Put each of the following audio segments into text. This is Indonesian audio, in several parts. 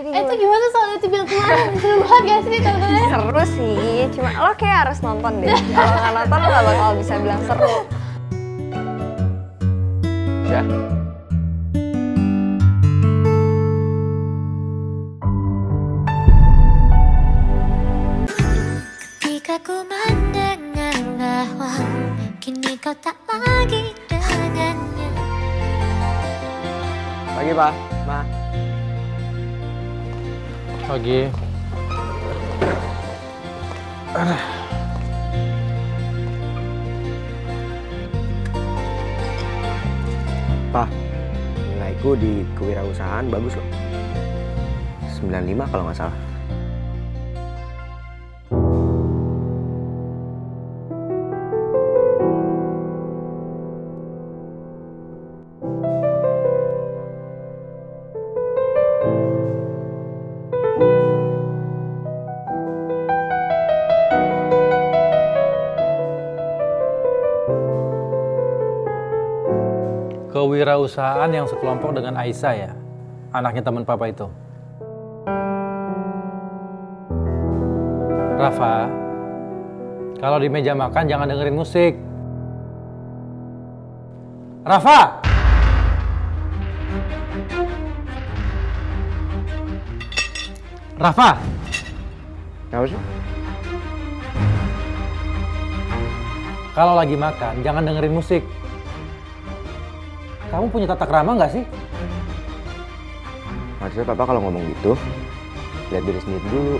Itu gimana soalnya itu bilang kemarin? Seru banget gak sih tontonnya? Seru sih, cuma lo kayak harus nonton deh. Kalau nggak nonton lo nggak bakal bisa bilang seru. Ya. Ketika ku mendengar bahwa kini kau tak lagi dengannya. Pagi, Pak. Ma. Pagi. Pak, nilaiku di kewirausahaan bagus loh. 95 kalau nggak salah. Kewirausahaan yang sekelompok dengan Aisyah ya, anaknya teman papa itu. Rafa, kalau di meja makan jangan dengerin musik. Rafa! Rafa! Kenapa sih? Kalau lagi makan jangan dengerin musik. Kamu punya tata krama nggak sih? Maksudnya papa kalau ngomong gitu, lihat diri sendiri dulu.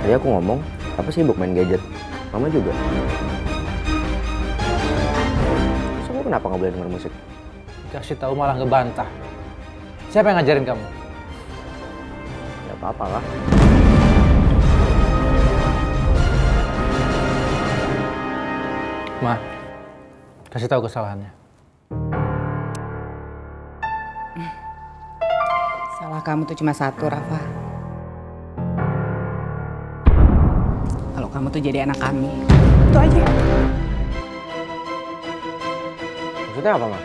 Tadi aku ngomong, apa sibuk main gadget? Mama juga. Terus kamu kenapa nggak boleh denger musik? Kasih tahu malah ngebantah. Siapa yang ngajarin kamu? Ya apa-apa lah. Ma, kasih tahu kesalahannya. Salah kamu tuh cuma satu, Rafa. Kalau kamu tuh jadi anak kami. Itu aja. Maksudnya apa, Ma?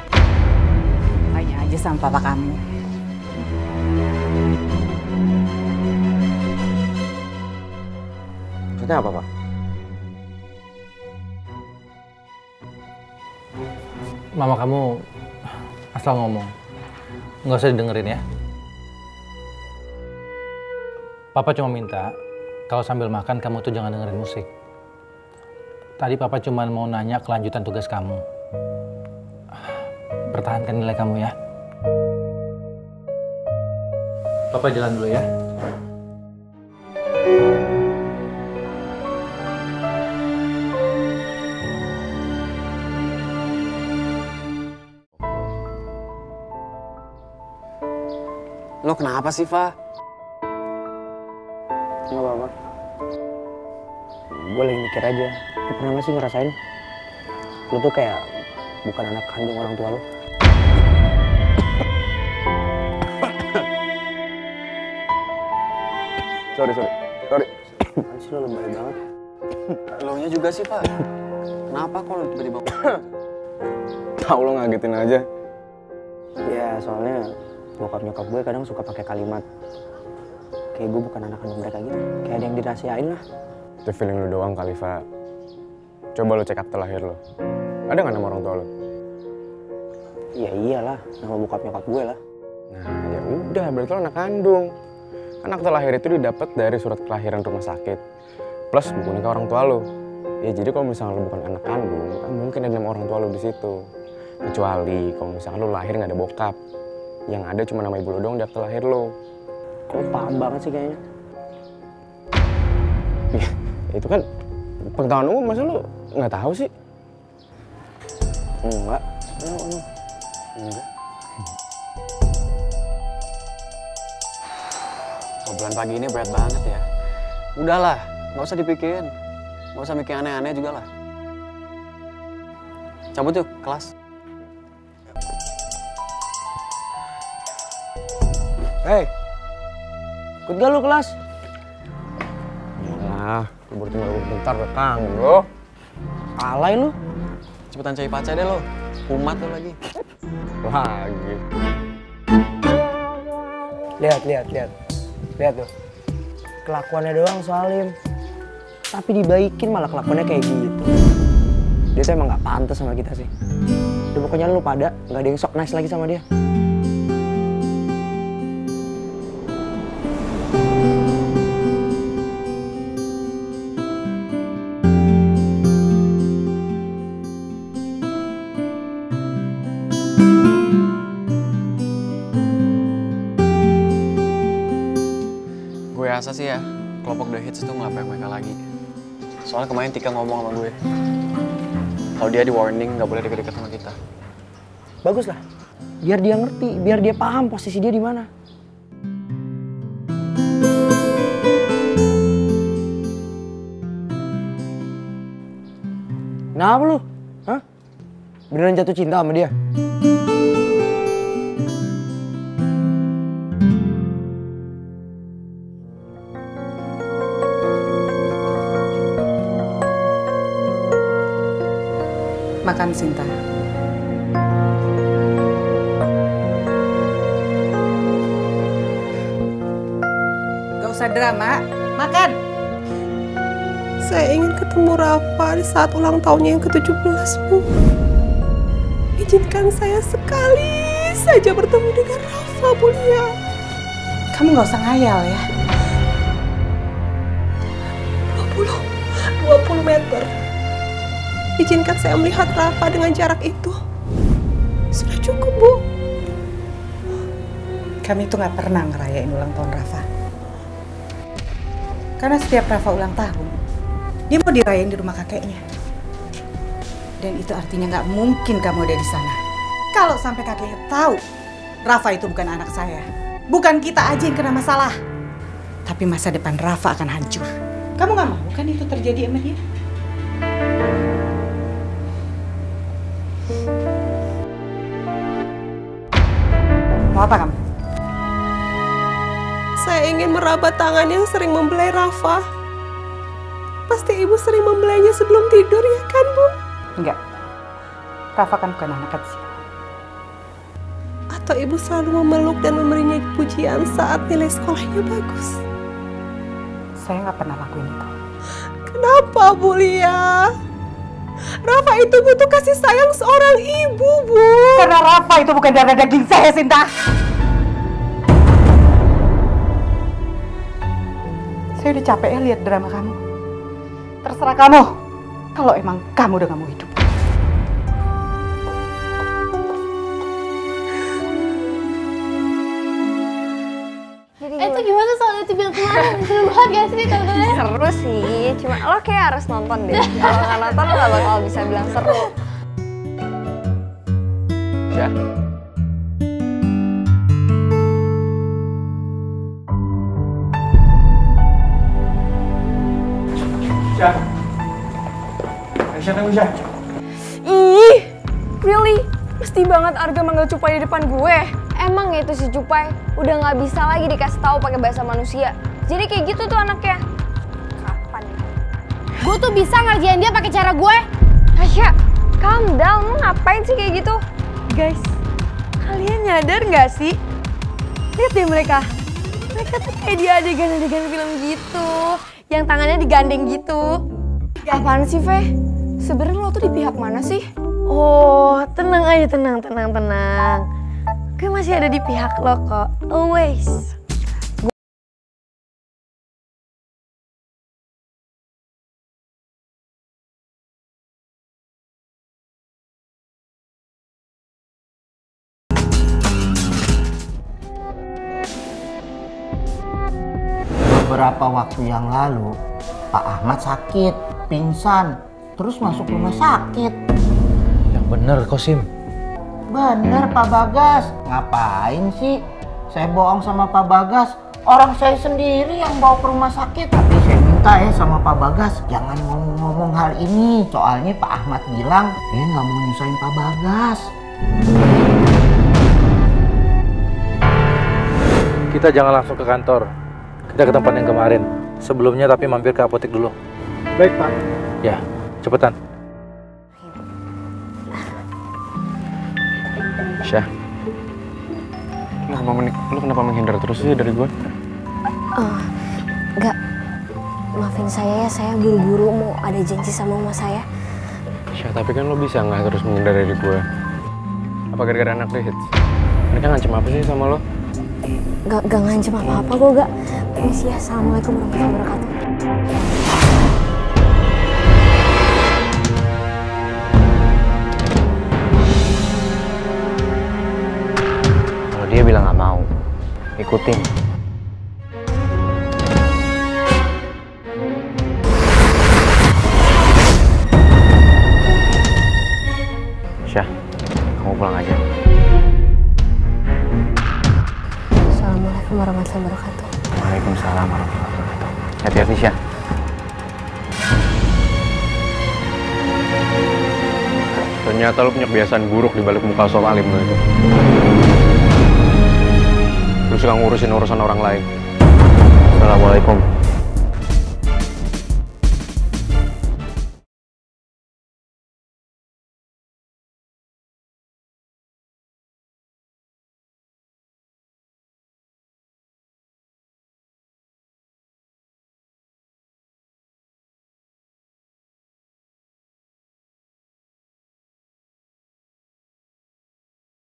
Tanya aja sama papa kamu. Maksudnya apa, Pak? Mama kamu asal ngomong, nggak usah didengerin ya. Papa cuma minta, kalau sambil makan kamu tuh jangan dengerin musik. Tadi Papa cuma mau nanya kelanjutan tugas kamu. Pertahankan nilai kamu ya. Papa jalan dulu ya. Lo kenapa sih, Fa? Nggak apa-apa. Gue lagi mikir aja. Lu pernah nggak sih ngerasain? Lu tuh kayak bukan anak kandung orang tua lu. Sorry. Apaan sih lo lebay banget? Lo-nya juga sih, Fa. Kenapa kok lo tiba-tiba? Tahu lo ngagetin aja. Ya soalnya bokap nyokap gue kadang suka pakai kalimat kayak gue bukan anak kandung mereka gitu. Kayak ada yang dirahasiain lah. Itu feeling lu doang kali, Fa. Coba lu cek akte lahir lu. Ada nggak nama orang tua lu? Ya iyalah, nama bokap nyokap gue lah. Nah, ya udah, berarti lu anak kandung. Kan akte lahir itu didapat dari surat kelahiran rumah sakit. Plus buku nikah orang tua lu. Ya jadi kalau misalnya lu bukan anak kandung, kan mungkin ada nama orang tua lu di situ. Kecuali kalau misalnya lu lahir nggak ada bokap. Yang ada cuma nama ibu lu doang di akte lahir lu. Kok paham banget sih kayaknya? Ya, itu kan pengetahuan umum, masa lu nggak tahu sih? Enggak. Enggak. Obrolan pagi ini berat banget ya. Udahlah, nggak usah dipikirin. Nggak usah mikir aneh-aneh juga lah. Cabut yuk, kelas. Hei, ikut gak lu kelas? Nah, lu baru tinggal bentar rekang bro. Alay lu. Cepetan cari pacar deh lo. Kumat lo lagi. Lagi. Lihat tuh. Kelakuannya doang Salim. Tapi dibaikin malah kelakuannya kayak gitu. Dia tuh emang gak pantas sama kita sih. Udah pokoknya lu pada gak ada yang sok nice lagi sama dia. Gue rasa sih ya, kelompok The Hits itu nggak baik-baik lagi. Soalnya kemarin Tika ngomong sama gue, kalau dia di warning nggak boleh deket-deket sama kita. Bagus lah. Biar dia ngerti, biar dia paham posisi dia di mana. Kenapa lu? Hah? Beneran jatuh cinta sama dia? Makan, Sinta. Gak usah drama, makan. Saya ingin ketemu Rafa di saat ulang tahunnya yang ke-17, Bu. Izinkan saya sekali saja bertemu dengan Rafa, Bu Lia. Kamu gak usah ngayal ya. 20 meter. Izinkan saya melihat Rafa dengan jarak itu. Sudah cukup, Bu. Kami tuh gak pernah ngerayain ulang tahun Rafa. Karena setiap Rafa ulang tahun, dia mau dirayain di rumah kakeknya. Dan itu artinya gak mungkin kamu ada di sana. Kalau sampai kakeknya tahu, Rafa itu bukan anak saya. Bukan kita aja yang kena masalah. Tapi masa depan Rafa akan hancur. Kamu gak mau kan itu terjadi sama dia? Mau apa kamu? Saya ingin meraba tangan yang sering membelai Rafa. Pasti Ibu sering membelainya sebelum tidur, ya kan, Bu? Enggak. Rafa kan bukan anak kecil. Atau Ibu selalu memeluk dan memberinya pujian saat nilai sekolahnya bagus? Saya nggak pernah lakuin itu. Kenapa, Bu Lia? Rafa itu butuh kasih sayang seorang ibu, Bu. Karena Rafa itu bukan darah daging saya, Sinta. Saya udah capek ya lihat drama kamu. Terserah kamu. Kalau emang kamu udah gak mau hidup. Itu gimana soal itu bilang kemarin? Seru banget gak sih tontonnya? Seru sih, cuma lo kayak harus nonton deh. Kalau nggak nonton lo nggak bakal bisa bilang seru. Ya. Syah. Aisyah tunggu Syah. Ih, really? Mesti banget Arga manggil Cupai di depan gue. Emang itu si Cupai udah nggak bisa lagi dikasih tahu pakai bahasa manusia. Jadi kayak gitu tuh anaknya. Kapan? Gue tuh bisa ngerjain dia pakai cara gue. Tasya, calm down. Lo ngapain sih kayak gitu? Guys, kalian nyadar nggak sih? Lihat deh mereka. Mereka tuh kayak di adegan-adegan film gitu. Yang tangannya digandeng gitu. Apaan sih, Fe? Sebenarnya lo tuh di pihak mana sih? Oh, tenang aja, tenang. Gue masih ada di pihak lo kok, always. Beberapa waktu yang lalu, Pak Ahmad sakit, pingsan, terus masuk rumah sakit. Yang bener, Kosim. Bener, Pak Bagas. Ngapain sih saya bohong sama Pak Bagas? Orang saya sendiri yang bawa ke rumah sakit. Tapi saya minta ya sama Pak Bagas, jangan ngomong-ngomong hal ini. Soalnya Pak Ahmad bilang dia nggak mau nyusahin Pak Bagas. Kita jangan langsung ke kantor. Kita ke tempat yang kemarin. Sebelumnya tapi mampir ke apotek dulu. Baik, Pak. Ya, cepetan. Syah. Lu kenapa menghindar terus sih dari gue? Enggak. Maafin saya ya, saya buru-buru mau ada janji sama mama saya. Ya, tapi kan lo bisa nggak terus menghindar dari gue? Apa gara-gara anak The Hits? Mereka ngancem apa sih sama lo? Gak ngancem apa-apa kok, gak. Permisi ya, assalamualaikum warahmatullahi wabarakatuh. Kalau dia bilang nggak mau, ikutin. Syah, kamu pulang aja. Assalamualaikum warahmatullahi wabarakatuh. Waalaikumsalam warahmatullahi wabarakatuh. Hati-hati, Syah. Ternyata lo punya kebiasaan buruk di balik muka soal alim lo itu. Lu suka ngurusin urusan orang lain. Assalamualaikum.